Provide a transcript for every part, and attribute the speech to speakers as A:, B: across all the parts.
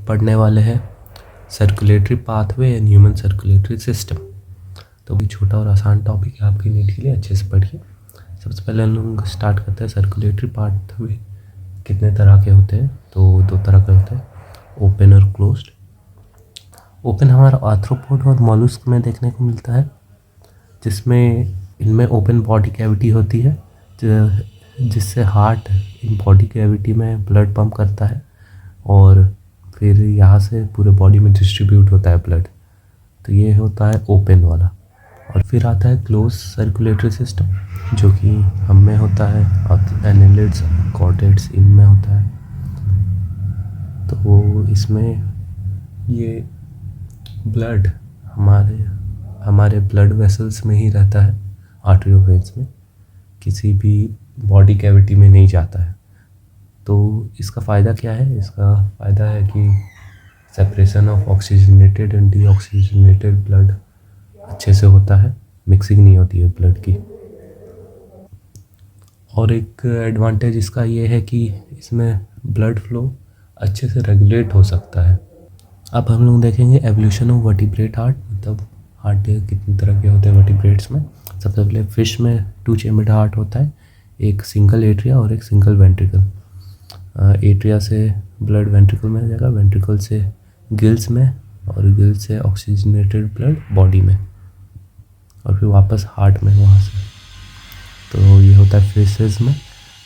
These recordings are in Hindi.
A: पढ़ने वाले हैं circulatory pathway and human circulatory system. तो भी छोटा और आसान टॉपिक है आपकी नीट के लिए, अच्छे से पढ़िए। सबसे पहले हम लोग स्टार्ट करते हैं। सर्कुलेटरी पाथवे कितने तरह के होते हैं? तो दो तरह के होते हैं, ओपन और क्लोज्ड। ओपन हमारा आर्थ्रोपोड और मॉलस्क में देखने को मिलता है, जिसमें इनमें ओपन बॉडी कैविटी होती है जिससे हार्ट इन बॉडी कैविटी में ब्लड पंप करता है और फिर यहाँ से पूरे बॉडी में डिस्ट्रीब्यूट होता है ब्लड। तो ये होता है ओपन वाला। और फिर आता है क्लोज सर्कुलेटरी सिस्टम, जो कि हम में होता है, एनालिड्स कॉर्डेट्स इनमें होता है। तो इसमें ये ब्लड हमारे ब्लड वेसल्स में ही रहता है, आर्टरियो वेन्स में, किसी भी बॉडी कैविटी में नहीं जाता है। तो इसका फ़ायदा क्या है? इसका फ़ायदा है कि separation of oxygenated and deoxygenated blood अच्छे से होता है, मिक्सिंग नहीं होती है ब्लड की। और एक एडवांटेज इसका ये है कि इसमें ब्लड फ्लो अच्छे से रेगुलेट हो सकता है। अब हम लोग देखेंगे एवोल्यूशन ऑफ वर्टिब्रेट हार्ट, मतलब हार्ट कितनी तरह के होते हैं वर्टिब्रेट्स में। सबसे पहले फिश में 2 चेम्बर्ड हार्ट होता है, एक सिंगल एट्रिया और एक सिंगल वेंट्रिकल। एट्रिया से ब्लड वेंट्रिकल में जाएगा, वेंट्रिकल से गिल्स में और गिल्स से ऑक्सीजनेटेड ब्लड बॉडी में और फिर वापस हार्ट में वहाँ से। तो ये होता है फिशेस में।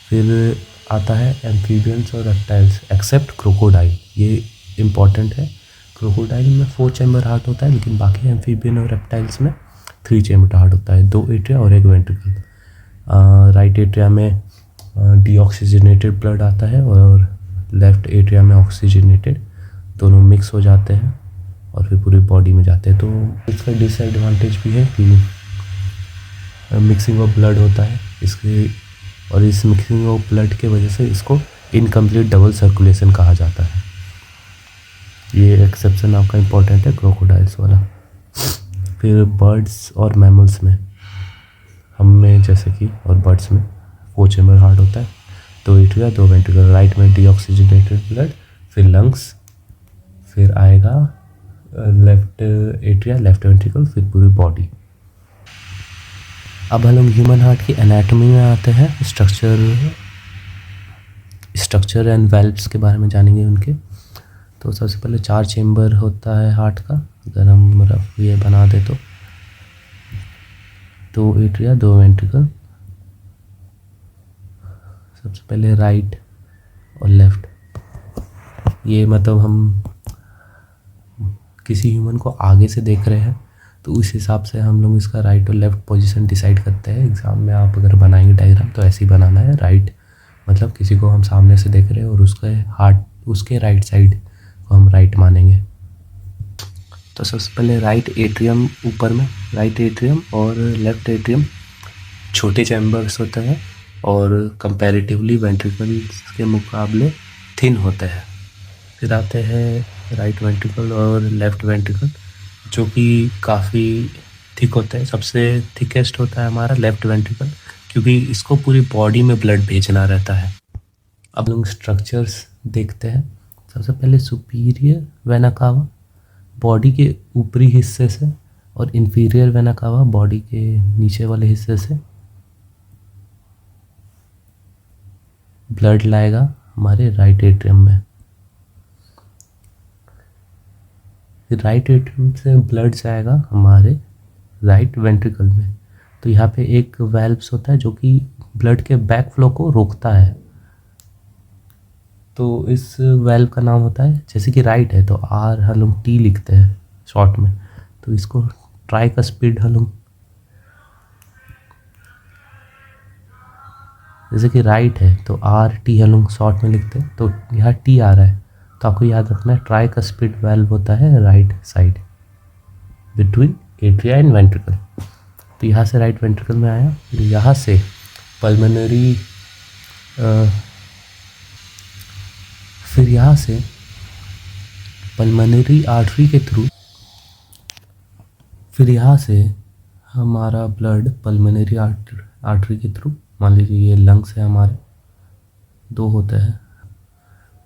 A: फिर आता है एम्फीबियंस और रेप्टाइल्स एक्सेप्ट क्रोकोडाइल, ये इम्पॉर्टेंट है। क्रोकोडाइल में 4 चैम्बर हार्ट होता है, लेकिन बाकी एम्फीबियन और रेप्टाइल्स में 3 चैम्बर हार्ट होता है, 2 एट्रिया और एक वेंट्रिकल। राइट एट्रिया में डीऑक्सीजनेटेड ब्लड आता है और लेफ्ट एट्रिया में ऑक्सीजनेटेड, दोनों मिक्स हो जाते हैं और फिर पूरी बॉडी में जाते हैं। तो इसका डिसएडवांटेज भी है कि मिक्सिंग ऑफ ब्लड होता है इसके, और इस मिक्सिंग ऑफ ब्लड के वजह से इसको इनकम्प्लीट डबल सर्कुलेशन कहा जाता है। ये एक्सेप्शन आपका इम्पोर्टेंट है क्रोकोडाइल्स वाला। फिर बर्ड्स और मैमल्स में, हम में जैसे कि और बर्ड्स में 4 चैम्बर हार्ट होता है, 2 एट्रिया 2 वेंट्रिकल। राइट में डीऑक्सीजनेटेड ब्लड, फिर लंग्स, फिर आएगा लेफ्ट एट्रिया लेफ्ट वेंट्रिकल, फिर पूरी बॉडी। अब हम लोग ह्यूमन हार्ट की एनाटॉमी में आते हैं, स्ट्रक्चर एंड वेल्व्स के बारे में जानेंगे उनके। तो सबसे पहले 4 चेम्बर होता है हार्ट का, अगर हम रफ ये बना दे तो 2 एट्रिया 2 वेंट्रिकल। सबसे पहले राइट और लेफ्ट, ये मतलब हम किसी ह्यूमन को आगे से देख रहे हैं तो उस हिसाब से हम लोग इसका राइट और लेफ्ट पोजीशन डिसाइड करते हैं। एग्ज़ाम में आप अगर बनाएंगे डायग्राम तो ऐसे ही बनाना है। राइट मतलब किसी को हम सामने से देख रहे हैं और उसके हार्ट उसके राइट साइड को हम राइट मानेंगे। तो सबसे पहले राइट एट्रियम ऊपर में, राइट एट्रियम और लेफ्ट एट्रियम छोटे चैम्बर्स होते हैं और कंपैरेटिवली वेंट्रिकल के मुकाबले थिन होते हैं। फिर आते हैं राइट वेंट्रिकल और लेफ्ट वेंट्रिकल, जो कि काफ़ी थिक होते हैं। सबसे थिकेस्ट होता है हमारा लेफ्ट वेंट्रिकल, क्योंकि इसको पूरी बॉडी में ब्लड भेजना रहता है। अब लोग स्ट्रक्चर्स देखते हैं। सबसे पहले सुपीरियर वेना कावा बॉडी के ऊपरी हिस्से से और इंफीरियर वेना कावा बॉडी के नीचे वाले हिस्से से ब्लड लाएगा हमारे राइट एट्रियम में। फिर राइट एट्रियम से ब्लड जाएगा हमारे राइट वेंट्रिकल में। तो यहाँ पे एक वेल्व्स होता है जो कि ब्लड के बैक फ्लो को रोकता है। तो इस वेल्व का नाम होता है, जैसे कि राइट है तो आर हम लोग टी लिखते हैं शॉर्ट में, तो इसको ट्राइकस्पिड हम लोग, जैसे कि राइट है तो आर टी हम लोग शॉर्ट में लिखते हैं, तो यहाँ टी आ रहा है तो आपको याद रखना है ट्राइकस्पिड वेल्व होता है right side between atria and ventricle. तो यहाँ से राइट वेंट्रिकल में आया, यहाँ से पल्मोनरी, फिर यहाँ से पल्मोनरी आर्टरी के थ्रू, फिर यहाँ से हमारा ब्लड पल्मोनरी आर्टरी के थ्रू, मान लीजिए ये लंग्स है हमारे, 2 होते हैं,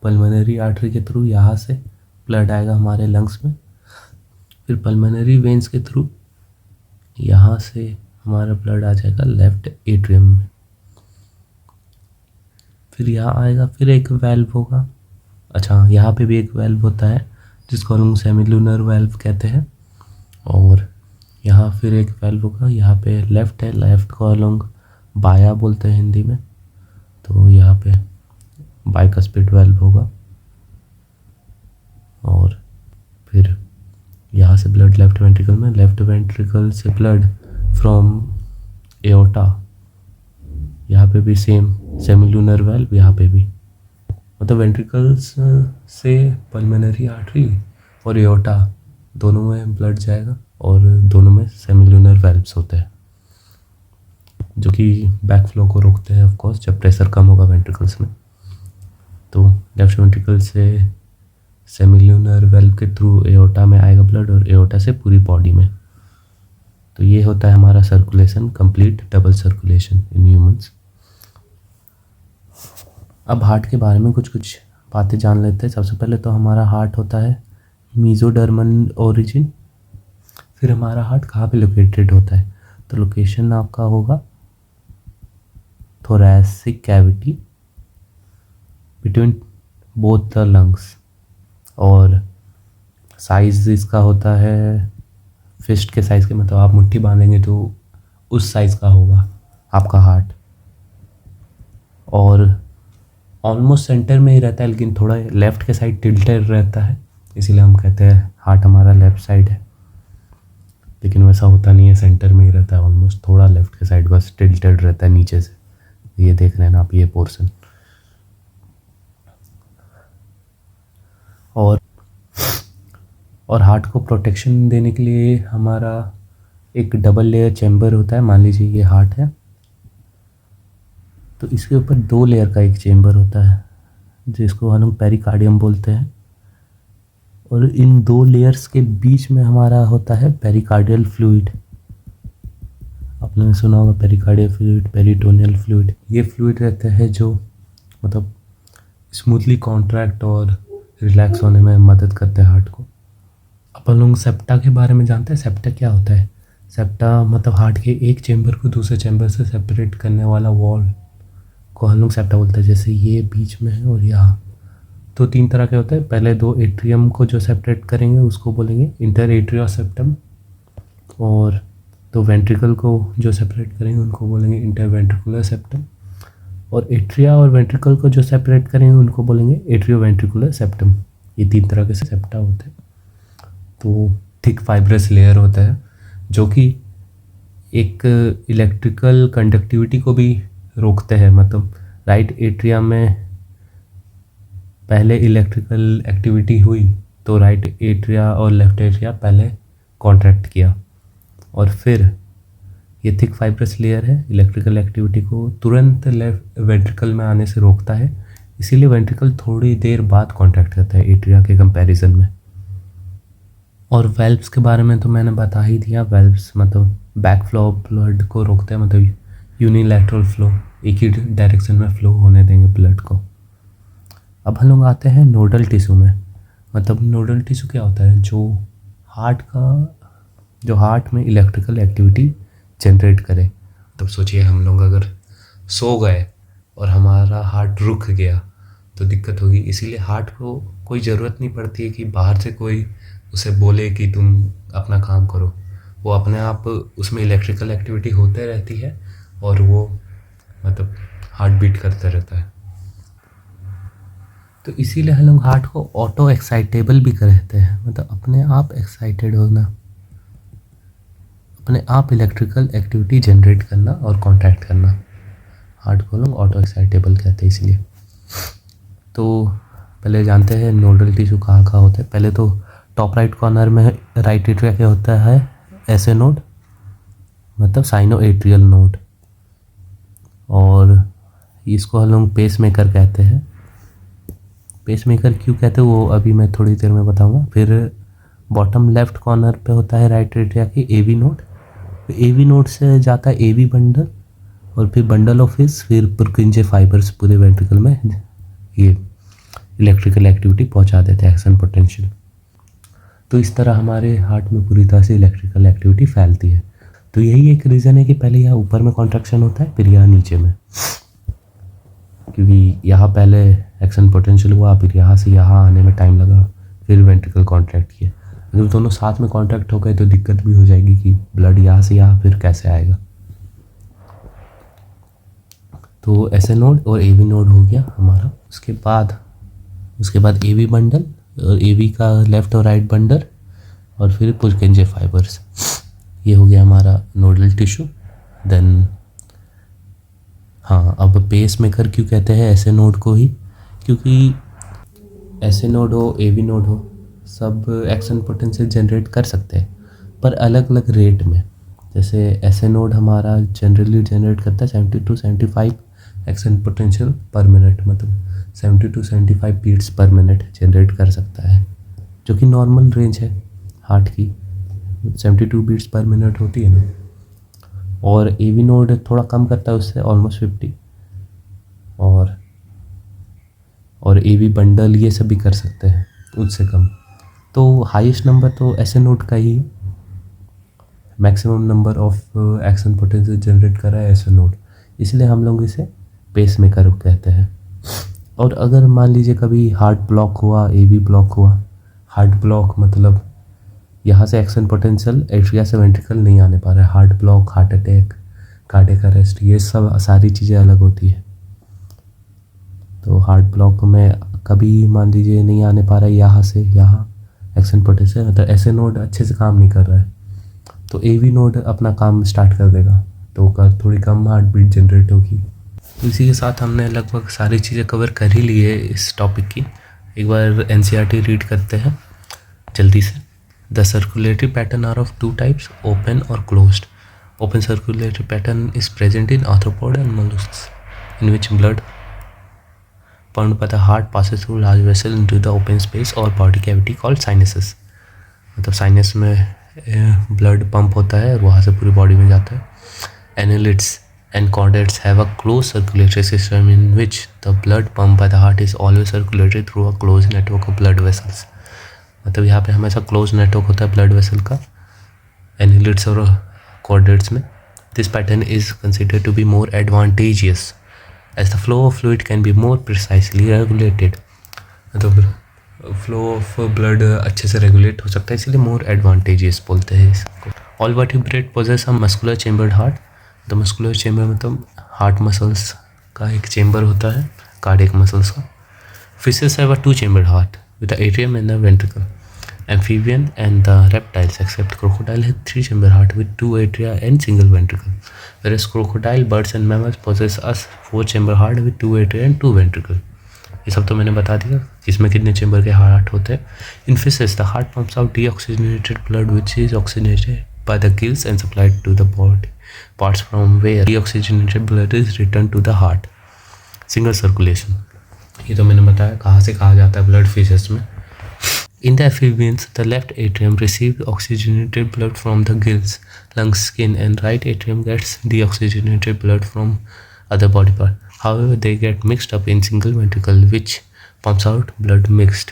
A: पल्मोनरी आर्टरी के थ्रू यहाँ से ब्लड आएगा हमारे लंग्स में, फिर पल्मोनरी वेन्स के थ्रू यहाँ से हमारा ब्लड आ जाएगा लेफ्ट एट्रियम में, फिर यहाँ आएगा, फिर एक वेल्व होगा। अच्छा, यहाँ पे भी एक वेल्व होता है जिसको हम सेमिलुनर वेल्व कहते हैं, और यहाँ फिर एक वेल्व होगा, यहाँ पे लेफ्ट है, लेफ्ट को हम लोग बाया बोलते हैं हिंदी में, तो यहाँ पे बाइकस्पिड वेल्व होगा। और फिर यहाँ से ब्लड लेफ्ट वेंट्रिकल में, लेफ्ट वेंट्रिकल से ब्लड फ्रॉम एओर्टा, यहाँ पे भी सेम सेमिलुनर वेल्व, यहाँ पे भी, मतलब वेंट्रिकल्स से पल्मोनरी आर्टरी और एओर्टा दोनों में ब्लड जाएगा, और दोनों में सेमिलुनर वेल्व्स होते हैं जो कि बैक फ्लो को रोकते हैं ऑफ कोर्स जब प्रेशर कम होगा वेंट्रिकल्स में। तो लेफ्ट वेंट्रिकल से सेमिलुनर वेल्व के थ्रू एओर्टा में आएगा ब्लड, और एओर्टा से पूरी बॉडी में। तो ये होता है हमारा circulation, complete double circulation in humans. अब हार्ट के बारे में कुछ बातें जान लेते हैं। सबसे पहले तो हमारा हार्ट होता है मीजोडर्मल ओरिजिन। फिर हमारा हार्ट कहाँ पे लोकेटेड होता है, तो लोकेशन आपका होगा thoracic cavity between both the lungs, और साइज़ इसका होता है फिस्ट के साइज़ के, मतलब आप मुट्ठी बांधेंगे तो उस साइज़ का होगा आपका हार्ट, और ऑलमोस्ट सेंटर में ही रहता है, लेकिन थोड़ा लेफ़्ट के साइड टिल्टेड रहता है, इसीलिए हम कहते हैं हार्ट हमारा लेफ़्ट साइड है। लेकिन वैसा होता नहीं है, सेंटर में ही रहता है, ऑलमोस्ट थोड़ा लेफ़्ट के साइड बस टिल्टेड रहता है नीचे से। ये देख रहे हैं ना आप, ये पोर्शन। और हार्ट को प्रोटेक्शन देने के लिए हमारा एक डबल लेयर चैम्बर होता है। मान लीजिए ये हार्ट है, तो इसके ऊपर 2 लेयर का एक चैम्बर होता है जिसको हम लोग पेरिकार्डियम बोलते हैं, और इन 2 लेयर्स के बीच में हमारा होता है पेरिकार्डियल फ्लूइड। आपने सुना होगा पेरिकार्डियल फ्लूइड, पेरिटोनियल फ्लूइड। ये फ्लूइड रहते हैं जो मतलब स्मूथली कॉन्ट्रैक्ट और रिलैक्स होने में मदद करते हैं हार्ट को। अपन लोग सेप्टा के बारे में जानते हैं। सेप्टा क्या होता है? सेप्टा मतलब हार्ट के एक चैम्बर को दूसरे चैम्बर से सेपरेट करने वाला वॉल को हम लोग सेप्टा बोलते हैं। जैसे ये बीच में है और यहाँ, तो 3 तरह के होते हैं। पहले 2 एट्रियम को जो सेपरेट करेंगे उसको बोलेंगे इंटर एट्रिया सेप्टम, और 2 वेंट्रिकल को जो सेपरेट करेंगे उनको बोलेंगे इंटर वेंट्रिकुलर सेप्टम, और एट्रिया और वेंट्रिकल को जो सेपरेट करेंगे उनको बोलेंगे एट्रियो वेंट्रिकुलर सेप्टम। ये 3 तरह के सेप्टा होते हैं। तो थिक फाइब्रस लेयर होता है जो कि एक इलेक्ट्रिकल कंडक्टिविटी को भी रोकते हैं। मतलब राइट एट्रिया में पहले इलेक्ट्रिकल एक्टिविटी हुई तो राइट एट्रिया और लेफ्ट एट्रिया पहले कॉन्ट्रैक्ट किया, और फिर ये थिक फाइब्रस लेयर है इलेक्ट्रिकल एक्टिविटी को तुरंत लेफ्ट वेंट्रिकल में आने से रोकता है। इसीलिए वेंट्रिकल थोड़ी देर बाद कॉन्ट्रैक्ट करता है एट्रिया के कंपैरिजन में। और वेल्व्स के बारे में तो मैंने बता ही दिया। वेल्व्स मतलब बैक फ्लो ऑफ ब्लड को रोकते हैं, मतलब यूनिलैटरल फ्लो, एक ही डायरेक्शन में फ्लो होने देंगे ब्लड को। अब हम लोग आते हैं नोडल टिश्यू में। मतलब नोडल टिश्यू क्या होता है? जो हार्ट में इलेक्ट्रिकल एक्टिविटी जनरेट करे। तब सोचिए हम लोग अगर सो गए और हमारा हार्ट रुक गया तो दिक्कत होगी। इसीलिए हार्ट को कोई ज़रूरत नहीं पड़ती है कि बाहर से कोई उसे बोले कि तुम अपना काम करो। वो अपने आप उसमें इलेक्ट्रिकल एक्टिविटी होते रहती है और वो मतलब हार्ट बीट करता रहता है। तो इसीलिए हम लोग हार्ट को ऑटो एक्साइटेबल भी कहते हैं। मतलब अपने आप एक्साइटेड होना, अपने आप इलेक्ट्रिकल एक्टिविटी जनरेट करना और कॉन्ट्रैक्ट करना, हार्ट को लोग ऑटो एक्साइटेबल कहते हैं। इसलिए तो पहले जानते हैं नोडल टिश्यू कहाँ कहाँ होते हैं। पहले तो टॉप राइट कॉर्नर में राइट एट्रिया क्या होता है, ऐसे नोड, मतलब साइनो एट्रियल नोड, और इसको हम लोग पेस मेकर कहते हैं। पेस मेकर क्यों कहते हैं वो अभी मैं थोड़ी देर में बताऊंगा। फिर बॉटम लेफ्ट कॉर्नर पे होता है राइट एट्रिया की एवी नोड। एवी नोड से जाता है एवी बंडल, और फिर बंडल ऑफ हिस, फिर पुरकिंजे फाइबर्स पूरे वेंट्रिकल में। ये इलेक्ट्रिकल एक्टिविटी पहुंचा देते हैं, एक्शन पोटेंशियल। तो इस तरह हमारे हार्ट में पूरी तरह से इलेक्ट्रिकल एक्टिविटी फैलती है। तो यही एक रीज़न है कि पहले यहाँ ऊपर में कॉन्ट्रैक्शन होता है, फिर यहाँ नीचे में, क्योंकि यहाँ पहले एक्शन पोटेंशियल हुआ, फिर यहाँ से यहाँ आने में टाइम लगा, फिर वेंट्रिकल कॉन्ट्रैक्ट किया। अगर दोनों साथ में कॉन्ट्रैक्ट हो गए तो दिक्कत भी हो जाएगी कि ब्लड यहाँ से यहाँ फिर कैसे आएगा। तो ऐसे नोड और एवी नोड हो गया हमारा। उसके बाद एवी बंडल और एवी का लेफ्ट और राइट बंडल, और फिर पुर्केंजे फाइबर्स। ये हो गया हमारा नोडल टिश्यू। देन हाँ, अब पेस मेकर क्यों कहते हैं ऐसे नोड को ही, क्योंकि ऐसे नोड हो, एवी नोड हो, सब एक्शन पोटेंशियल जनरेट कर सकते हैं, पर अलग अलग रेट में। जैसे ऐसे नोड हमारा जनरली जनरेट करता है 70 to 75 action potential per minute, मतलब 70 to 75 beats per minute generate कर सकता है, जो कि नॉर्मल रेंज है हार्ट की। 72 बीट्स पर मिनट होती है ना। और एवी नोड थोड़ा कम करता है उससे, ऑलमोस्ट 50। और एवी बंडल ये सब भी कर सकते हैं उससे कम। तो हाईएस्ट नंबर तो ऐसे नोड का ही, maximum number of action potential generate करा है ऐसे नोड, इसलिए हम लोग इसे पेस मेकर कहते हैं। और अगर मान लीजिए कभी हार्ट ब्लॉक हुआ, एवी ब्लॉक हुआ, हार्ट ब्लॉक मतलब यहाँ से एक्शन पोटेंशियल एट्रिया से वेंट्रिकल नहीं आने पा रहा है, heart block, heart attack, cardiac arrest, ये सब सारी चीज़ें अलग होती है। तो हार्ट ब्लॉक में कभी मान लीजिए नहीं आने पा रहा है यहाँ से यहाँ एक्शन पोटेंशियल, मतलब ऐसे नोड अच्छे से काम नहीं कर रहा है, तो एवी नोड अपना काम स्टार्ट कर देगा, तो थोड़ी कम हार्ट बीट जनरेट होगी। तो इसी के साथ हमने लगभग सारी चीज़ें कवर कर ही ली है इस टॉपिक की। एक बार एनसीईआरटी रीड करते हैं जल्दी से। The circulatory pattern are of two types, open और closed. Open circulatory pattern is present in arthropod and molluscs, in which blood pumped by the heart passes through large vessel into the open space or body cavity called sinuses। मतलब साइनस में ब्लड पंप होता है और वहाँ से पूरी बॉडी में जाता है। Annelids and chordates have a closed circulatory system in which the blood pumped by the heart is always circulated through a closed network of blood vessels। मतलब यहाँ पे हमेशा क्लोज नेटवर्क होता है ब्लड वेसल का एनालिड्स और chordates में। This pattern is considered to be more advantageous as the flow of fluid can be more precisely regulated। मतलब फ्लो ऑफ ब्लड अच्छे से रेगुलेट हो सकता है, इसलिए मोर एडवांटेजियस बोलते हैं इसको। All vertebrate possess a muscular chambered heart. The muscular chamber मतलब हार्ट मसल्स का एक चेम्बर होता है, कार्डियक मसल्स का। Fishes have a two chambered heart with the atrium and the ventricle. Amphibian and the reptiles except crocodile have three chamber heart with two atria and single ventricle, whereas crocodile, birds and mammals possess a four chamber heart with two atria and two ventricle। ये सब तो मैंने बता दिया इसमें कितने चेम्बर के हार्ट होते हैं। In fishes the heart pumps out deoxygenated blood which is oxygenated by the gills and supplied to the body parts from where deoxygenated blood is returned to the heart। Single circulation, ये तो मैंने बताया कहाँ से कहा जाता है ब्लड फिशेस में। In the amphibians, the left atrium receives oxygenated blood from the gills, lungs, skin, and right atrium gets deoxygenated blood from other body part। However, they get mixed up in single ventricle, which pumps out blood mixed।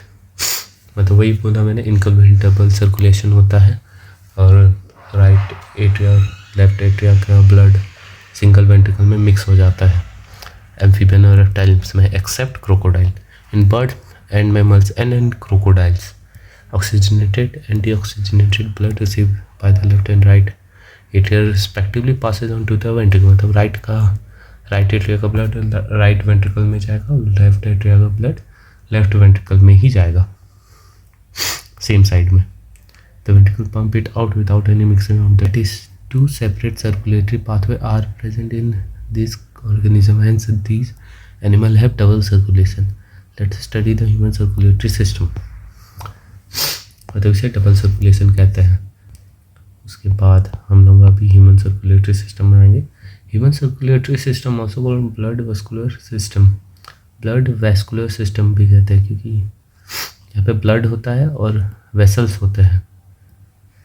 A: मतलब वही बोला मैंने, इनकम्पैटिबल सर्कुलेशन होता है और राइट एट्रिया लेफ्ट एट्रिया का ब्लड सिंगल वेंट्रिकल में मिक्स हो जाता है एम्फीबियन और रेप्टाइल्स में, except crocodile. In bird and mammals and in crocodiles oxygenated and deoxygenated blood received by the left and right atria respectively passes on to the ventricle। मतलब राइट एट्रिया का ब्लड राइट वेंट्रिकल में जाएगा और लेफ्ट एट्रिया का ब्लड लेफ्ट वेंट्रिकल में ही जाएगा, सेम साइड में। The ventricle pump it out without any mixing of that is two separate circulatory pathway are present in this organism, hence these animal have double circulation। Let's study the human circulatory system। मतलब इसे डबल सर्कुलेशन कहते हैं। उसके बाद हम लोग अभी ह्यूमन सर्कुलेटरी सिस्टम में आएंगे। Human circulatory system also called blood vascular system, blood vascular system भी कहते हैं, क्योंकि यहाँ पे ब्लड होता है और वेसल्स होते हैं।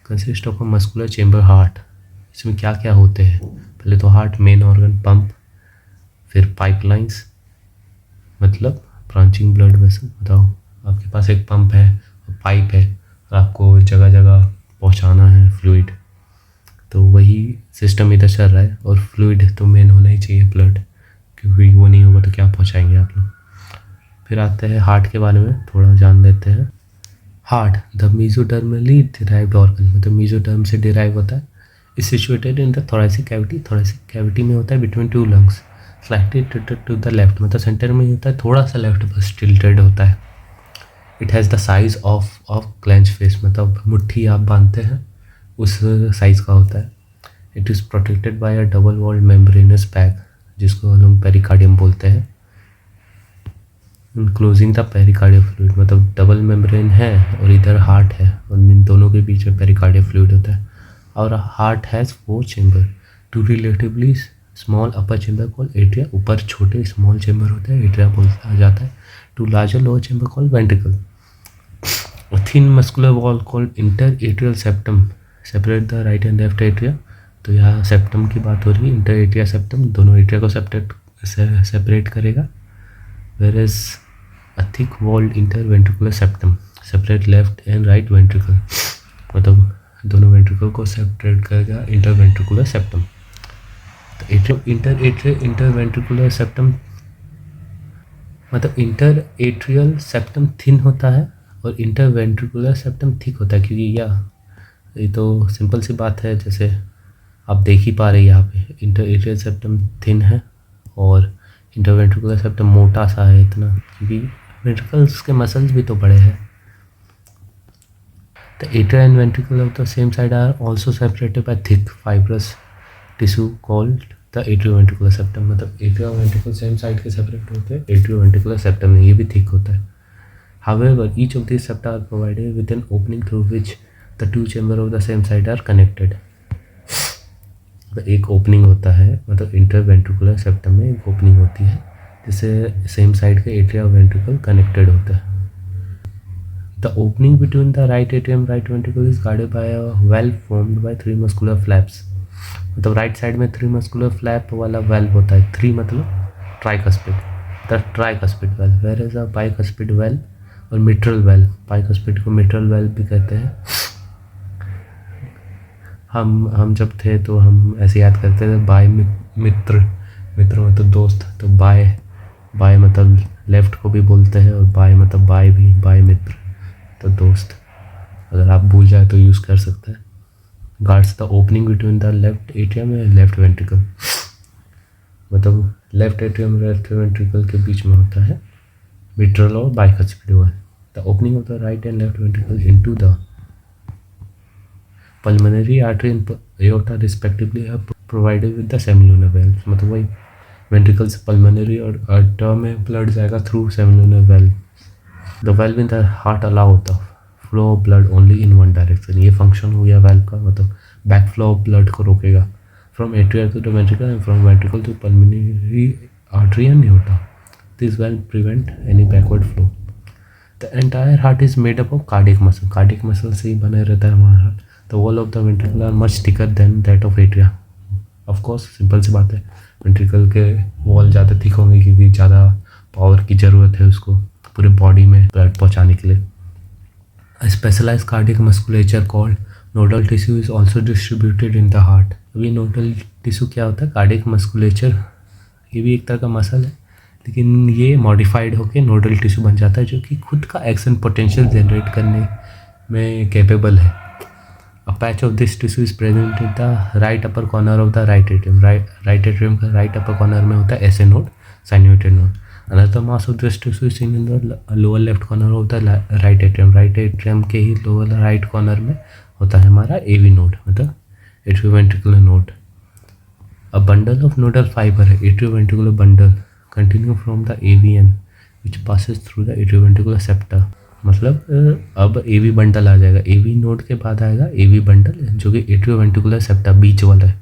A: Consist of a muscular chamber heart. इसमें क्या क्या होते हैं, पहले तो हार्ट मेन ऑर्गन, पंप, फिर पाइपलाइंस मतलब ब्रांचिंग ब्लड वेसल, बताओ आपके पास एक पंप है, पाइप है, और आपको जगह जगह पहुंचाना है फ्लूइड, तो वही सिस्टम इधर चल रहा है। और फ्लूइड तो मेन होना ही चाहिए ब्लड, क्योंकि वो नहीं होगा तो क्या पहुंचाएंगे आप लोग। फिर आते हैं हार्ट के बारे में थोड़ा जान लेते हैं। Heart the mesodermally derived organ, मतलब मीजोडर्म से डिराइव होता है, is situated in the thoracic cavity, thoracic cavity में होता है between two lungs, slightly tilted to the left, मतलब सेंटर में ही होता है, थोड़ा सा लेफ्ट बस टिल्टेड होता है। It has the size of clench fist, मतलब मुट्ठी आप बांधते हैं उस साइज़ का होता है। It is protected by a double walled membranous bag, जिसको हम लोग पेरिकार्डियम बोलते हैं, इंक्लोजिंग द पेरिकार्डियल फ्लूइड, मतलब डबल मेम्ब्रेन है और इधर हार्ट है और इन दोनों के बीच में पेरिकार्डियल फ्लूइड होता है। और heart has 4 chamber, 2 relatively small upper chamber called atria, ऊपर छोटे स्मॉल चेम्बर होते हैं, एट्रिया बोला जाता है, 2 larger lower chamber called ventricle, a thin muscular wall called interatrial septum separate the right and left atria। तो यहाँ सेप्टम की बात हो रही है, इंटर एट्रिया सेप्टम दोनों एट्रिया को सेपरेट करेगा। Where is a thick walled inter ventricular septum separate left and right ventricle, मतलब दोनों वेंट्रिकल को सेपरेट करेगा इंटर वेंट्रिकुलर सेप्टम। तो इंटर वेंट्रिकुलर सेप्टम मतलब इंटर एट्रियल सेप्टम थिन होता है और इंटर वेंट्रिकुलर सेप्टम थिक होता है, क्योंकि ये तो सिंपल सी बात है, जैसे आप देख ही पा रहे हैं यहाँ पे इंटर एट्रियल सेप्टम थिन है और इंटर वेंट्रिकुलर सेप्टम मोटा सा है इतना, क्योंकि वेंट्रिकल्स के मसल्स भी तो बड़े हैं। The atria and ventricle of the same side are also separated by thick fibrous tissue called the atrioventricular septum, मतलब एट्रिया और वेंट्रिकल सेम साइड के सेपरेट होते हैं, एट्रियोवेंट्रिकुलर सेप्टम में ये भी थिक होता है। However, each of these septa are provided with an opening through which the 2 chambers of the same side are connected। एक ओपनिंग होता है, मतलब इंटरवेंट्रिकुलर सेप्टम में एक ओपनिंग होती है जिससे सेम साइड के एट्रिया और वेंट्रिकल कनेक्टेड होता है। The opening between the right atrium right ventricle is guarded by a valve formed by 3 muscular flaps, मतलब राइट साइड में 3 मस्कुलर फ्लैप वाला वेल्व होता है, 3 मतलब tricuspid, the tricuspid valve, where is a bicuspid valve और मिट्रल वेल्व, बाइकस्पिड को मिट्रल वेल्व भी कहते हैं। हम जब थे तो हम ऐसे याद करते थे बाय मित्र मतलब दोस्त, तो बाय मतलब लेफ्ट को भी बोलते हैं और बाय मतलब बाय भी, बाय मित्र तो दोस्त, अगर आप भूल जाए तो यूज़ कर सकते हैं। Guards the opening between the left atrium and left ventricle, मतलब लेफ्ट एट्रियम लेफ्ट वेंट्रिकल के बीच में होता है मिट्रल और bicuspid valve. The opening of the right and left ventricle into the pulmonary artery and aorta respectively are provided with the semilunar valve, मतलब वही वेंट्रिकल से पल्मोनरी और aorta में ब्लड जाएगा through semilunar valve। The valve in the heart allow the flow of blood only in one direction, ये फंक्शन हो गया valve का, मतलब बैक फ्लो ऑफ ब्लड को रोकेगा from atria to the ventricle and from ventricle to pulmonary artery and aorta। This valve prevent any backward flow। The entire heart is made up of cardiac muscle से ही बने रहता है हमारा heart. The wall of the ventricle are much thicker than that of atria, of course simple सी बात है, वेंट्रिकल के वॉल ज़्यादा थिक होंगे क्योंकि ज़्यादा पावर की ज़रूरत है उसको पूरे बॉडी में ब्लड पहुंचाने के लिए। Specialise cardiac musculature called nodal tissue is also distributed in the heart. अभी नोडल टिश्यू क्या होता है? कार्डियक मस्कुलेचर, ये भी एक तरह का मसल है, लेकिन ये मॉडिफाइड होकर नोडल टिश्यू बन जाता है जो कि खुद का एक्शन पोटेंशियल जनरेट करने में कैपेबल है। A patch of this tissue is present in the right upper corner of the right atrium। right atrium का right upper corner में होता है SA node, sinuated node। Another mass of this tissue is seen in the lower left corner of the right atrium। right atrium के ही lower right corner में होता है हमारा AV node, मतलब atrioventricular node। A bundle of nodal fiber है atrioventricular bundle continue from the AVN which passes through the atrioventricular septa। मतलब अब एवी बंडल आ जाएगा, एवी नोड के बाद आएगा एवी बंडल जो कि एट्रियोवेंट्रिकुलर सेप्टा बीच वाला है।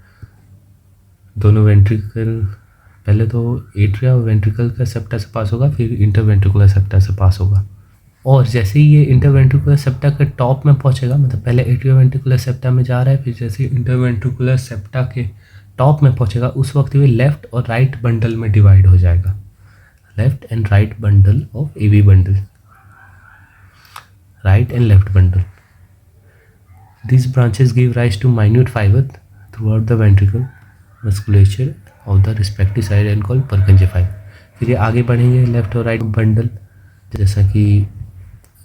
A: दोनों वेंट्रिकल, पहले तो एट्रिया और वेंट्रिकल का सेप्टा से पास होगा, फिर इंटरवेंट्रिकुलर सेप्टा से पास होगा। और जैसे ही ये इंटरवेंट्रिकुलर सेप्टा के टॉप में पहुंचेगा, मतलब पहले एट्रियोवेंट्रिकुलर सेप्टा में जा रहा है, फिर जैसे इंटरवेंट्रिकुलर सेप्टा के टॉप में पहुंचेगा उस वक्त ये लेफ्ट और राइट बंडल में डिवाइड हो जाएगा। left and right bundle of AV bundle, right and left bundle. These branches give rise to minute fiber throughout the ventricle musculature of the respective side and called Purkinje fiber. फिर ये आगे बढ़ेंगे लेफ्ट और राइट बंडल, जैसा कि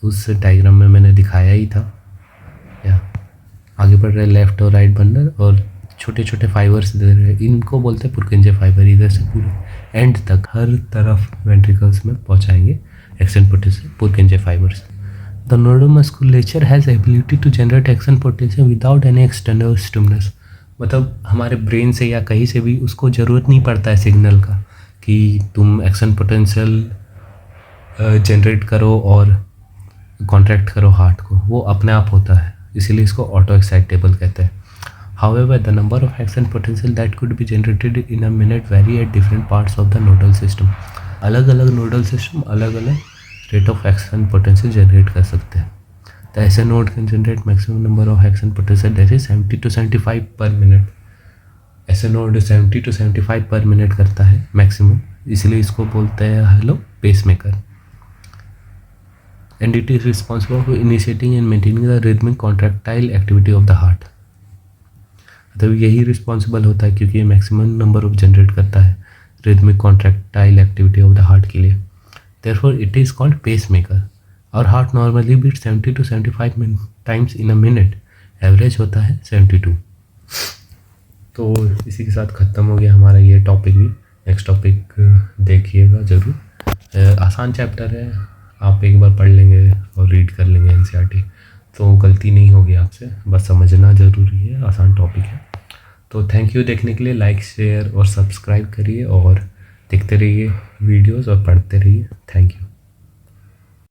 A: उस डायग्राम में मैंने दिखाया ही था। या आगे बढ़ रहे लेफ्ट और राइट बंडल और छोटे छोटे फाइबर्स दे रहे हैं, इनको बोलते हैं पुरकिंजे फाइबर। इधर से पूरे एंड तक हर तरफ वेंट्रिकल्स में पहुंचाएंगे action potential Purkinje fibres. The neuromusculature has ability to generate action potential without any external stimulus. मतलब हमारे ब्रेन से या कहीं से भी उसको ज़रूरत नहीं पड़ता है सिग्नल का कि तुम एक्सन पोटेंशियल जनरेट करो और कॉन्ट्रैक्ट करो हार्ट को, वो अपने आप होता है, इसीलिए इसको ऑटो एक्साइटेबल कहते हैं। However, the number of action potential that could be generated in a minute vary at different parts of the nodal system. अलग अलग नोडल सिस्टम अलग अलग rate of action potential generate कर सकते हैं। The SN node can generate maximum number of action potential that is 70 to 75 per minute. SN node 70 to 75 per minute करता है मैक्सिमम, इसलिए इसको बोलते हैं hello pacemaker. And it is responsible for initiating and maintaining the rhythmic contractile activity of the heart. मतलब यही रिस्पॉन्सिबल होता है क्योंकि ये मैक्सिमम नंबर ऑफ जनरेट करता है rhythmic contractile activity of the heart के लिए। Therefore it is called pacemaker. और heart normally beat 70 to 75 times in a minute, average होता है 72। तो इसी के साथ ख़त्म हो गया हमारा ये टॉपिक भी। नेक्स्ट टॉपिक देखिएगा ज़रूर, आसान चैप्टर है, आप एक बार पढ़ लेंगे और रीड कर लेंगे NCERT, तो गलती नहीं होगी आपसे, बस समझना ज़रूरी है, आसान टॉपिक है। तो थैंक यू देखने के लिए, लाइक शेयर और सब्सक्राइब करिए और देखते रहिए वीडियोस और पढ़ते रहिए। Thank you.